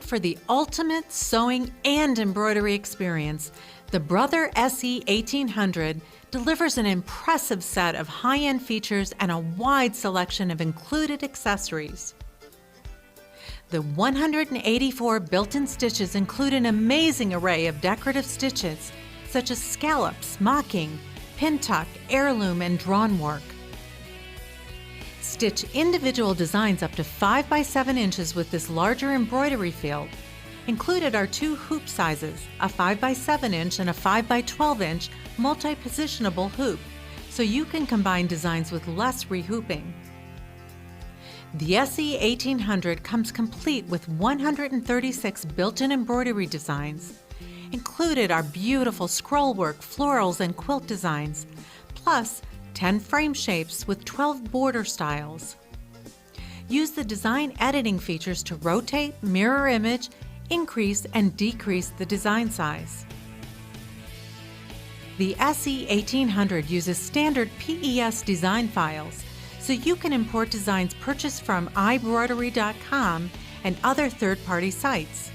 And for the ultimate sewing and embroidery experience, the Brother SE 1800 delivers an impressive set of high-end features and a wide selection of included accessories. The 184 built-in stitches include an amazing array of decorative stitches, such as scallops, mocking, pin tuck, heirloom, and drawn work. Stitch individual designs up to 5 by 7 inches with this larger embroidery field. Included are 2 hoop sizes, a 5 by 7 inch and a 5 by 12 inch multi-positionable hoop, so you can combine designs with less rehooping. The SE 1800 comes complete with 136 built-in embroidery designs. Included are beautiful scrollwork, florals, and quilt designs, plus 10 frame shapes with 12 border styles. Use the design editing features to rotate, mirror image, increase and decrease the design size. The SE 1800 uses standard PES design files, so you can import designs purchased from iBroidery.com and other third-party sites.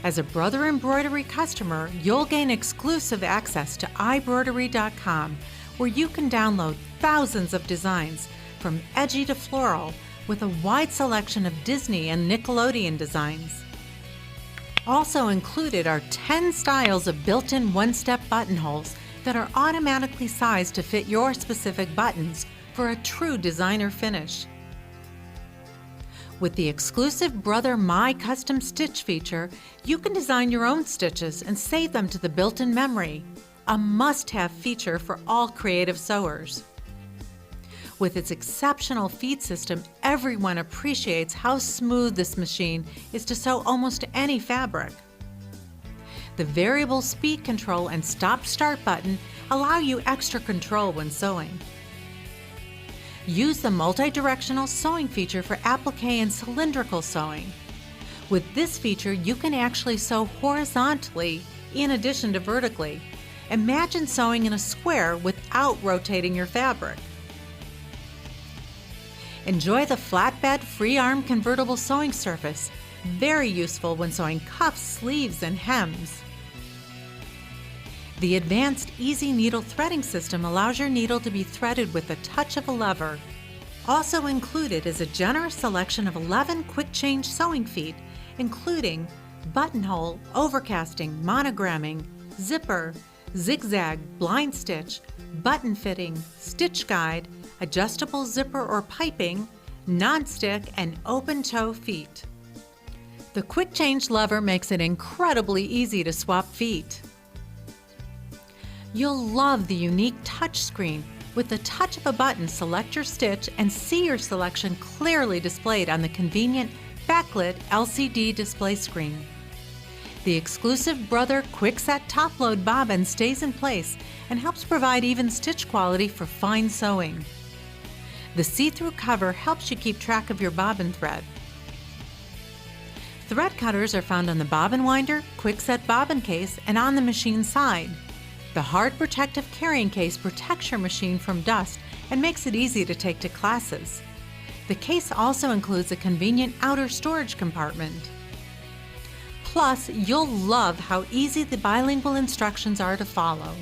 As a Brother Embroidery customer, you'll gain exclusive access to iBroidery.com, where you can download thousands of designs, from edgy to floral, with a wide selection of Disney and Nickelodeon designs. Also included are 10 styles of built-in one-step buttonholes that are automatically sized to fit your specific buttons for a true designer finish. With the exclusive Brother My Custom Stitch feature, you can design your own stitches and save them to the built-in memory, a must-have feature for all creative sewers. With its exceptional feed system, everyone appreciates how smooth this machine is to sew almost any fabric. The variable speed control and stop-start button allow you extra control when sewing. Use the multi-directional sewing feature for applique and cylindrical sewing. With this feature, you can actually sew horizontally in addition to vertically. Imagine sewing in a square without rotating your fabric. Enjoy the flatbed free-arm convertible sewing surface, very useful when sewing cuffs, sleeves, and hems. The advanced easy needle threading system allows your needle to be threaded with the touch of a lever. Also included is a generous selection of 11 quick change sewing feet, including buttonhole, overcasting, monogramming, zipper, zigzag, blind stitch, button fitting, stitch guide, adjustable zipper or piping, non-stick, and open toe feet. The quick change lever makes it incredibly easy to swap feet. You'll love the unique touch screen. With the touch of a button, select your stitch and see your selection clearly displayed on the convenient backlit LCD display screen. The exclusive Brother Quick Set Top Load bobbin stays in place and helps provide even stitch quality for fine sewing. The see-through cover helps you keep track of your bobbin thread. Thread cutters are found on the bobbin winder, Quick Set bobbin case, and on the machine side. The hard protective carrying case protects your machine from dust and makes it easy to take to classes. The case also includes a convenient outer storage compartment. Plus, you'll love how easy the bilingual instructions are to follow.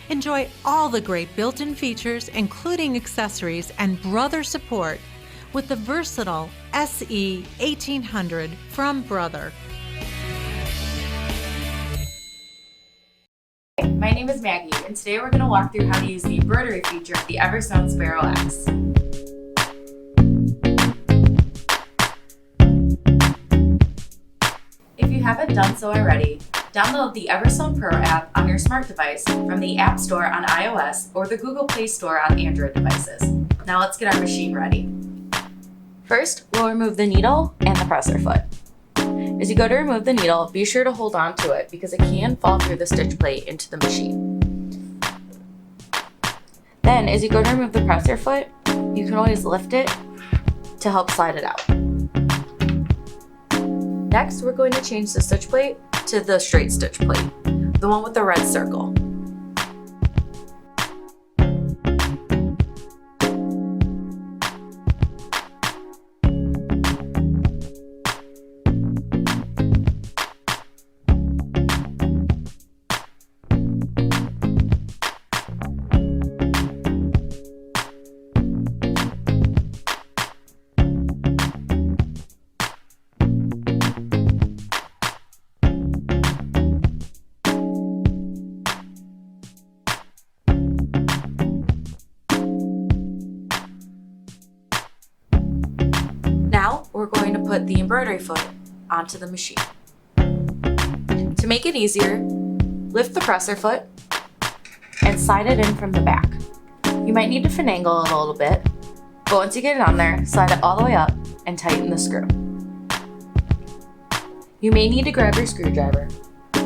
Enjoy all the great built-in features, including accessories and Brother support, with the versatile SE 1800 from Brother. My name is Maggie, and today we're going to walk through how to use the embroidery feature of the Eversewn Sparrow X. If you haven't done so already, download the Eversewn Pro app on your smart device from the App Store on iOS or the Google Play Store on Android devices. Now let's get our machine ready. First, we'll remove the needle and the presser foot. As you go to remove the needle, be sure to hold on to it because it can fall through the stitch plate into the machine. Then, as you go to remove the presser foot, you can always lift it to help slide it out. Next, we're going to change the stitch plate to the straight stitch plate, the one with the red circle. embroidery foot onto the machine. To make it easier, lift the presser foot and slide it in from the back. You might need to finagle it a little bit, but once you get it on there, slide it all the way up and tighten the screw. You may need to grab your screwdriver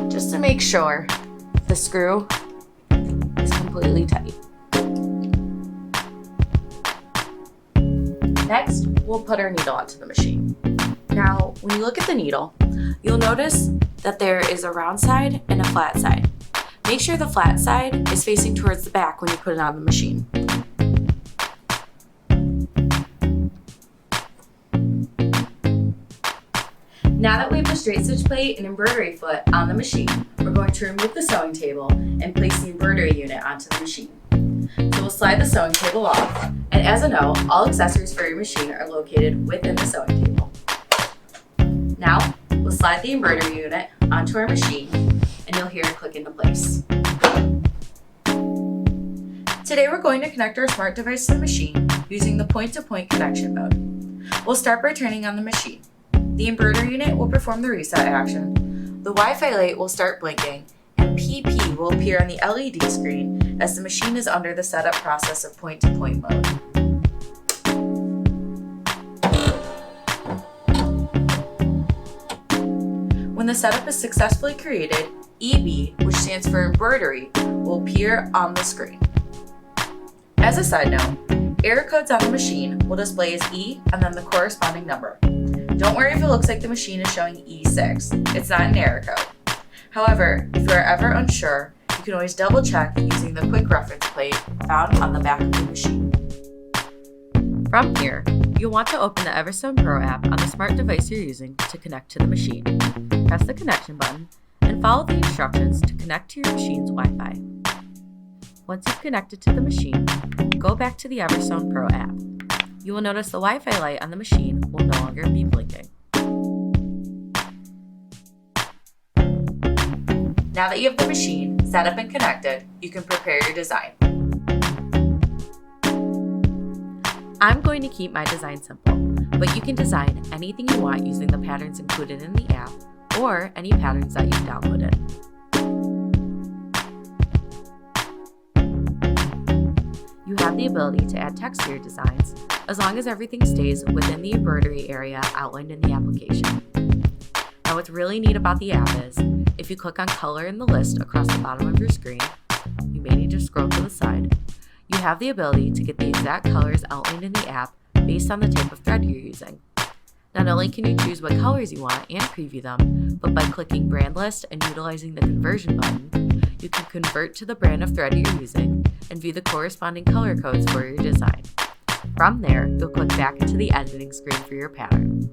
just to make sure the screw is completely tight. Next, we'll put our needle onto the machine. Now, when you look at the needle, you'll notice that there is a round side and a flat side. Make sure the flat side is facing towards the back when you put it on the machine. Now that we have the straight stitch plate and embroidery foot on the machine, we're going to remove the sewing table and place the embroidery unit onto the machine. So we'll slide the sewing table off, and as a note, all accessories for your machine are located within the sewing table. Now, we'll slide the embroidery unit onto our machine, and you'll hear it click into place. Today we're going to connect our smart device to the machine using the point-to-point connection mode. We'll start by turning on the machine. The embroidery unit will perform the reset action, the Wi-Fi light will start blinking, and PP will appear on the LED screen as the machine is under the setup process of point-to-point mode. When the setup is successfully created, EB, which stands for embroidery, will appear on the screen. As a side note, error codes on the machine will display as E and then the corresponding number. Don't worry if it looks like the machine is showing E6, it's not an error code. However, if you are ever unsure, you can always double check using the quick reference plate found on the back of the machine. From here, you'll want to open the Everstone Pro app on the smart device you're using to connect to the machine. Press the connection button and follow the instructions to connect to your machine's Wi-Fi. Once you've connected to the machine, go back to the Everstone Pro app. You will notice the Wi-Fi light on the machine will no longer be blinking. Now that you have the machine set up and connected, you can prepare your design. I'm going to keep my design simple, but you can design anything you want using the patterns included in the app or any patterns that you've downloaded. You have the ability to add text to your designs as long as everything stays within the embroidery area outlined in the application. Now what's really neat about the app is, if you click on color in the list across the bottom of your screen, you may need to scroll to the side, you have the ability to get the exact colors outlined in the app based on the type of thread you're using. Not only can you choose what colors you want and preview them, but by clicking brand list and utilizing the conversion button, you can convert to the brand of thread you're using and view the corresponding color codes for your design. From there, you'll click back into the editing screen for your pattern.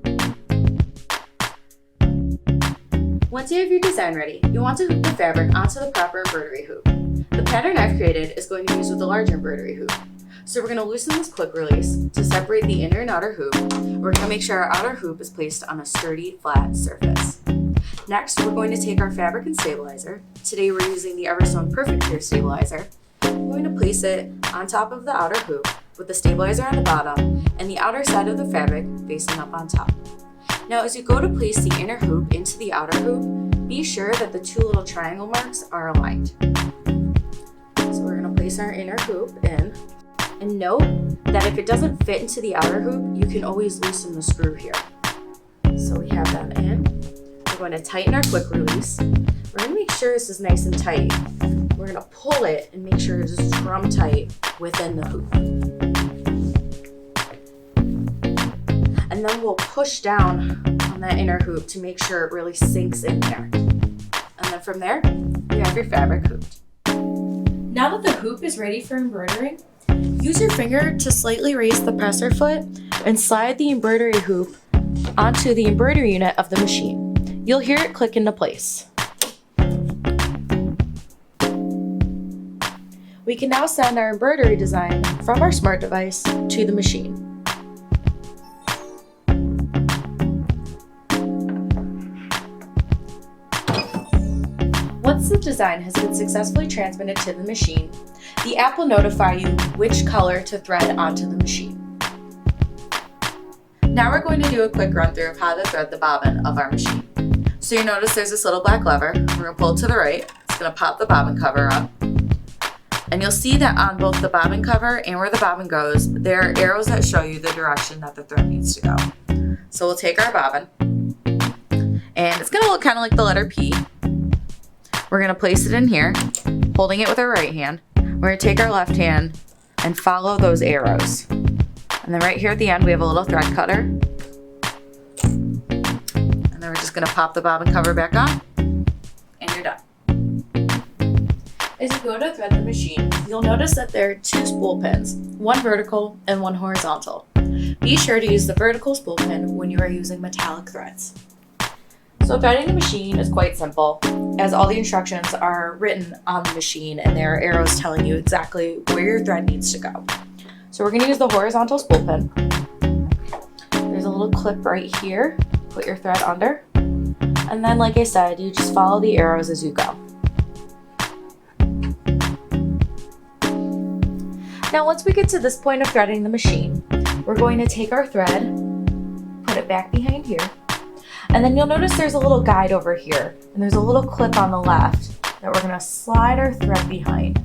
Once you have your design ready, you'll want to hoop the fabric onto the proper embroidery hoop. The pattern I've created is going to use with a larger embroidery hoop. So we're going to loosen this quick release to separate the inner and outer hoop. We're going to make sure our outer hoop is placed on a sturdy, flat surface. Next, we're going to take our fabric and stabilizer. Today we're using the Everstone Perfect Pure Stabilizer. We're going to place it on top of the outer hoop with the stabilizer on the bottom and the outer side of the fabric facing up on top. Now as you go to place the inner hoop into the outer hoop, be sure that the two little triangle marks are aligned. So we're going to place our inner hoop in. And note that if it doesn't fit into the outer hoop, you can always loosen the screw here. So we have that in. We're going to tighten our quick release. We're going to make sure this is nice and tight. We're going to pull it and make sure it is drum tight within the hoop. And then we'll push down on that inner hoop to make sure it really sinks in there. And then from there, you have your fabric hooped. Now that the hoop is ready for embroidering, use your finger to slightly raise the presser foot and slide the embroidery hoop onto the embroidery unit of the machine. You'll hear it click into place. We can now send our embroidery design from our smart device to the machine. Once the design has been successfully transmitted to the machine, the app will notify you which color to thread onto the machine. Now we're going to do a quick run through of how to thread the bobbin of our machine. So you notice there's this little black lever. We're going to pull it to the right. It's going to pop the bobbin cover up. And you'll see that on both the bobbin cover and where the bobbin goes, there are arrows that show you the direction that the thread needs to go. So we'll take our bobbin, and it's going to look kind of like the letter P. We're going to place it in here, holding it with our right hand. We're going to take our left hand and follow those arrows. And then right here at the end, we have a little thread cutter. And then we're just going to pop the bobbin cover back on, and you're done. As you go to thread the machine, you'll notice that there are two spool pins, one vertical and one horizontal. Be sure to use the vertical spool pin when you are using metallic threads. So threading the machine is quite simple, as all the instructions are written on the machine and there are arrows telling you exactly where your thread needs to go. So we're going to use the horizontal spool pin. There's a little clip right here, put your thread under, and then like I said, you just follow the arrows as you go. Now once we get to this point of threading the machine, we're going to take our thread, put it back behind here, and then you'll notice there's a little guide over here, and there's a little clip on the left that we're going to slide our thread behind.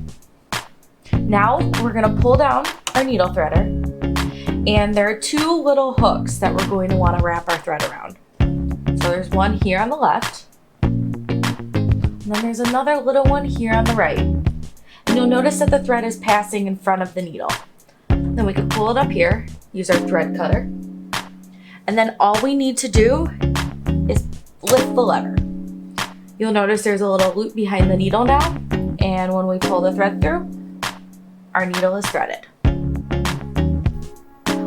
Now we're going to pull down our needle threader, and there are two little hooks that we're going to want to wrap our thread around. So there's one here on the left, and then there's another little one here on the right. And you'll notice that the thread is passing in front of the needle. Then we can pull it up here, use our thread cutter, and then all we need to do is lift the lever. You'll notice there's a little loop behind the needle now, and when we pull the thread through, our needle is threaded.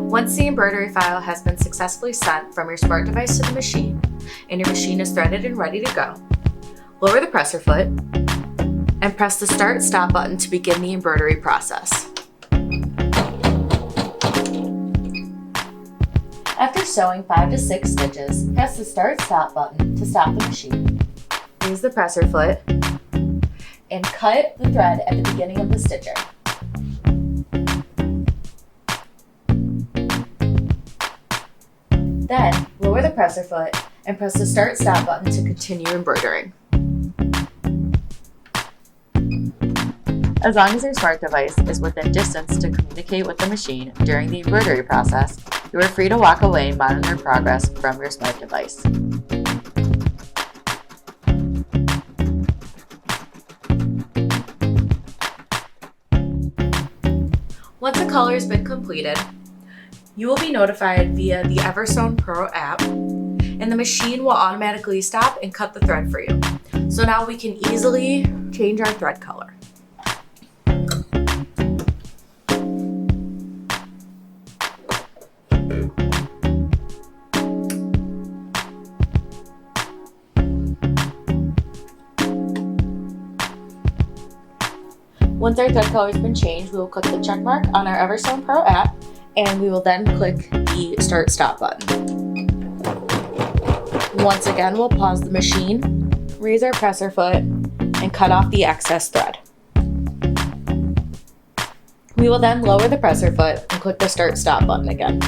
Once the embroidery file has been successfully sent from your smart device to the machine, and your machine is threaded and ready to go, lower the presser foot, and press the Start/Stop button to begin the embroidery process. After sewing 5 to 6 stitches, press the Start/Stop button to stop the machine. Use the presser foot and cut the thread at the beginning of the stitching. Then, lower the presser foot and press the Start/Stop button to continue embroidering. As long as your smart device is within distance to communicate with the machine during the embroidery process, you are free to walk away and monitor progress from your smart device. Once the color has been completed, you will be notified via the Eversewn Pro app, and the machine will automatically stop and cut the thread for you. So now we can easily change our thread color. Once our thread color has been changed, we will click the check mark on our Eversewn Pro app, and we will then click the Start/Stop button. Once again, we'll pause the machine, raise our presser foot, and cut off the excess thread. We will then lower the presser foot and click the Start/Stop button again.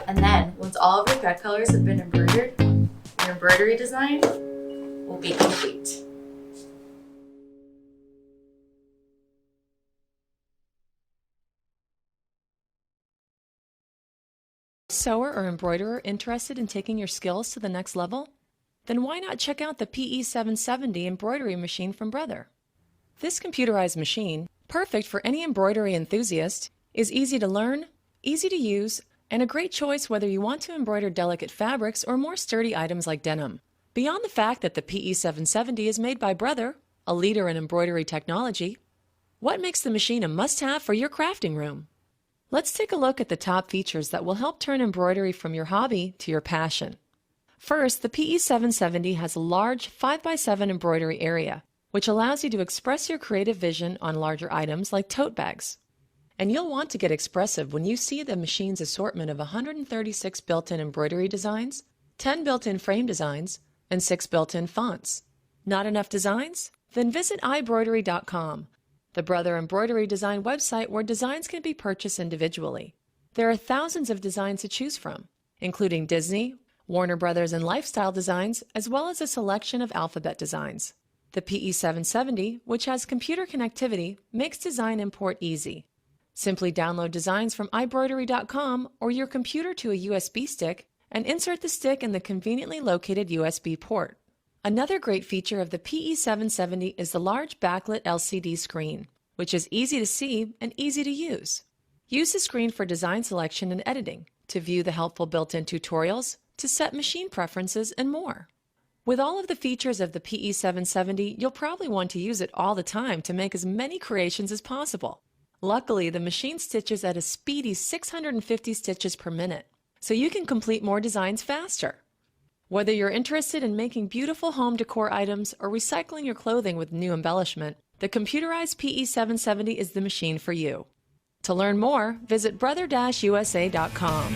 And then, once all of your thread colors have been embroidered, your embroidery design will be complete. Sewer or embroiderer interested in taking your skills to the next level? Then why not check out the PE770 embroidery machine from Brother? This computerized machine, perfect for any embroidery enthusiast, is easy to learn, easy to use, and a great choice whether you want to embroider delicate fabrics or more sturdy items like denim. Beyond the fact that the PE770 is made by Brother, a leader in embroidery technology, what makes the machine a must-have for your crafting room? Let's take a look at the top features that will help turn embroidery from your hobby to your passion. First, the PE770 has a large 5x7 embroidery area, which allows you to express your creative vision on larger items like tote bags. And you'll want to get expressive when you see the machine's assortment of 136 built-in embroidery designs, 10 built-in frame designs, and 6 built-in fonts. Not enough designs? Then visit iBroidery.com, the Brother Embroidery Design website where designs can be purchased individually. There are thousands of designs to choose from, including Disney, Warner Brothers, and lifestyle designs, as well as a selection of alphabet designs. The PE770, which has computer connectivity, makes design import easy. Simply download designs from iBroidery.com or your computer to a USB stick and insert the stick in the conveniently located USB port. Another great feature of the PE770 is the large backlit LCD screen, which is easy to see and easy to use. Use the screen for design selection and editing, to view the helpful built-in tutorials, to set machine preferences, and more. With all of the features of the PE770, you'll probably want to use it all the time to make as many creations as possible. Luckily, the machine stitches at a speedy 650 stitches per minute, so you can complete more designs faster. Whether you're interested in making beautiful home decor items or recycling your clothing with new embellishment, the computerized PE770 is the machine for you. To learn more, visit brother-usa.com.